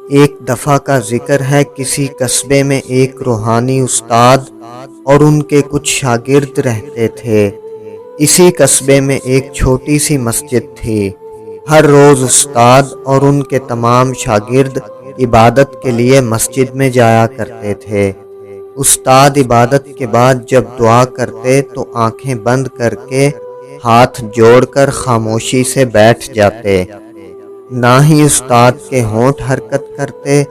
ایک دفعہ کا ذکر ہے، کسی قصبے میں ایک روحانی استاد اور ان کے کچھ شاگرد رہتے تھے۔ اسی قصبے میں ایک چھوٹی سی مسجد تھی۔ ہر روز استاد اور ان کے تمام شاگرد عبادت کے لیے مسجد میں جایا کرتے تھے۔ استاد عبادت کے بعد جب دعا کرتے تو آنکھیں بند کر کے ہاتھ جوڑ کر خاموشی سے بیٹھ جاتے۔ نہ ہی استاد کے ہونٹ حرکت کرتے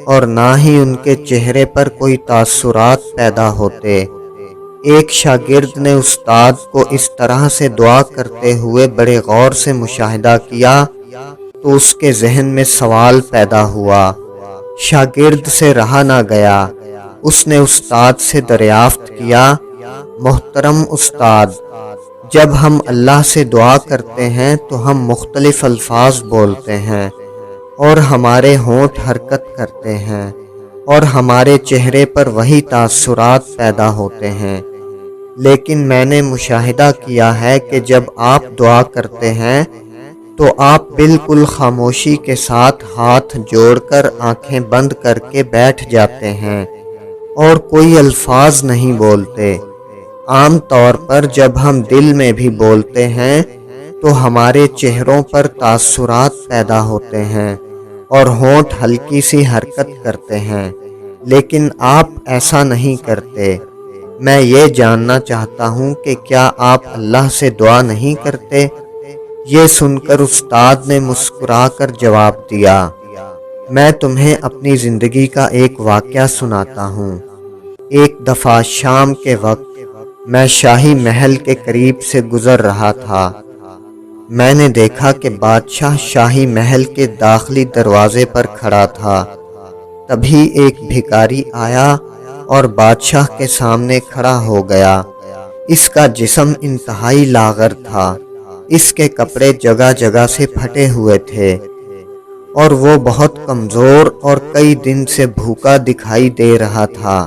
اور نہ ہی ان کے چہرے پر کوئی تاثرات پیدا ہوتے۔ ایک شاگرد نے استاد کو اس طرح سے دعا کرتے ہوئے بڑے غور سے مشاہدہ کیا تو اس کے ذہن میں سوال پیدا ہوا۔ شاگرد سے رہا نہ گیا۔ اس نے استاد سے دریافت کیا، محترم استاد، جب ہم اللہ سے دعا کرتے ہیں تو ہم مختلف الفاظ بولتے ہیں اور ہمارے ہونٹ حرکت کرتے ہیں اور ہمارے چہرے پر وہی تاثرات پیدا ہوتے ہیں، لیکن میں نے مشاہدہ کیا ہے کہ جب آپ دعا کرتے ہیں تو آپ بالکل خاموشی کے ساتھ ہاتھ جوڑ کر آنکھیں بند کر کے بیٹھ جاتے ہیں اور کوئی الفاظ نہیں بولتے۔ عام طور پر جب ہم دل میں بھی بولتے ہیں تو ہمارے چہروں پر تاثرات پیدا ہوتے ہیں اور ہونٹ ہلکی سی حرکت کرتے ہیں، لیکن آپ ایسا نہیں کرتے۔ میں یہ جاننا چاہتا ہوں کہ کیا آپ اللہ سے دعا نہیں کرتے؟ یہ سن کر استاد نے مسکرا کر جواب دیا، میں تمہیں اپنی زندگی کا ایک واقعہ سناتا ہوں۔ ایک دفعہ شام کے وقت میں شاہی محل کے قریب سے گزر رہا تھا۔ میں نے دیکھا کہ بادشاہ شاہی محل کے داخلی دروازے پر کھڑا تھا۔ تبھی ایک بھکاری آیا اور بادشاہ کے سامنے کھڑا ہو گیا۔ اس کا جسم انتہائی لاغر تھا، اس کے کپڑے جگہ جگہ سے پھٹے ہوئے تھے اور وہ بہت کمزور اور کئی دن سے بھوکا دکھائی دے رہا تھا۔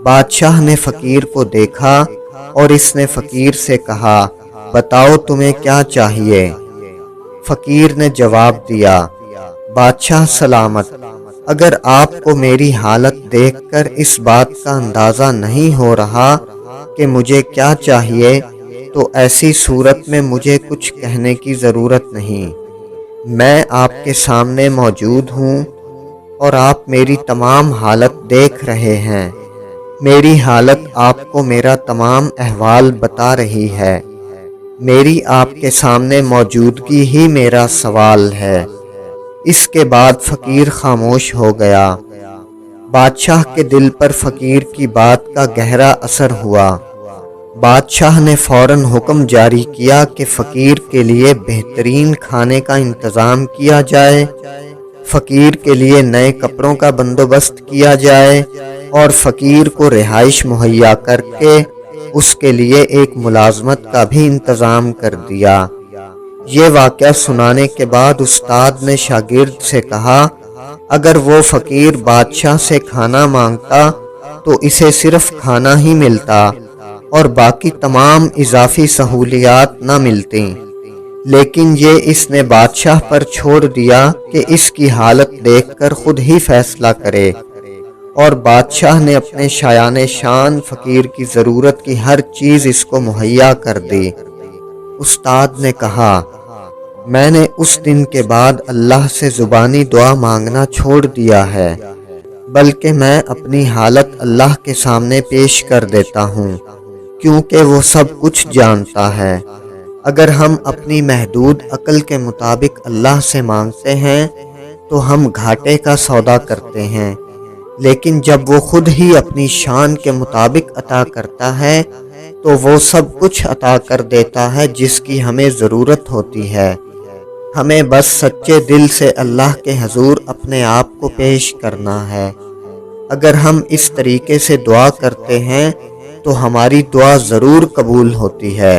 بادشاہ نے فقیر کو دیکھا اور اس نے فقیر سے کہا، بتاؤ تمہیں کیا چاہیے؟ فقیر نے جواب دیا، بادشاہ سلامت، اگر آپ کو میری حالت دیکھ کر اس بات کا اندازہ نہیں ہو رہا کہ مجھے کیا چاہیے تو ایسی صورت میں مجھے کچھ کہنے کی ضرورت نہیں۔ میں آپ کے سامنے موجود ہوں اور آپ میری تمام حالت دیکھ رہے ہیں۔ میری حالت آپ کو میرا تمام احوال بتا رہی ہے۔ میری آپ کے سامنے موجودگی ہی میرا سوال ہے۔ اس کے بعد فقیر خاموش ہو گیا۔ بادشاہ کے دل پر فقیر کی بات کا گہرا اثر ہوا۔ بادشاہ نے فوراً حکم جاری کیا کہ فقیر کے لیے بہترین کھانے کا انتظام کیا جائے، فقیر کے لیے نئے کپڑوں کا بندوبست کیا جائے اور فقیر کو رہائش مہیا کر کے اس کے لیے ایک ملازمت کا بھی انتظام کر دیا۔ یہ واقعہ سنانے کے بعد استاد نے شاگرد سے کہا، اگر وہ فقیر بادشاہ سے کھانا مانگتا تو اسے صرف کھانا ہی ملتا اور باقی تمام اضافی سہولیات نہ ملتی، لیکن یہ اس نے بادشاہ پر چھوڑ دیا کہ اس کی حالت دیکھ کر خود ہی فیصلہ کرے، اور بادشاہ نے اپنے شایان شان فقیر کی ضرورت کی ہر چیز اس کو مہیا کر دی۔ استاد نے کہا، میں نے اس دن کے بعد اللہ سے زبانی دعا مانگنا چھوڑ دیا ہے، بلکہ میں اپنی حالت اللہ کے سامنے پیش کر دیتا ہوں، کیونکہ وہ سب کچھ جانتا ہے۔ اگر ہم اپنی محدود عقل کے مطابق اللہ سے مانگتے ہیں تو ہم گھاٹے کا سودا کرتے ہیں، لیکن جب وہ خود ہی اپنی شان کے مطابق عطا کرتا ہے تو وہ سب کچھ عطا کر دیتا ہے جس کی ہمیں ضرورت ہوتی ہے۔ ہمیں بس سچے دل سے اللہ کے حضور اپنے آپ کو پیش کرنا ہے۔ اگر ہم اس طریقے سے دعا کرتے ہیں تو ہماری دعا ضرور قبول ہوتی ہے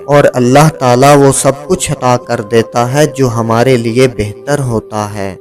اور اللہ تعالیٰ وہ سب کچھ عطا کر دیتا ہے جو ہمارے لیے بہتر ہوتا ہے۔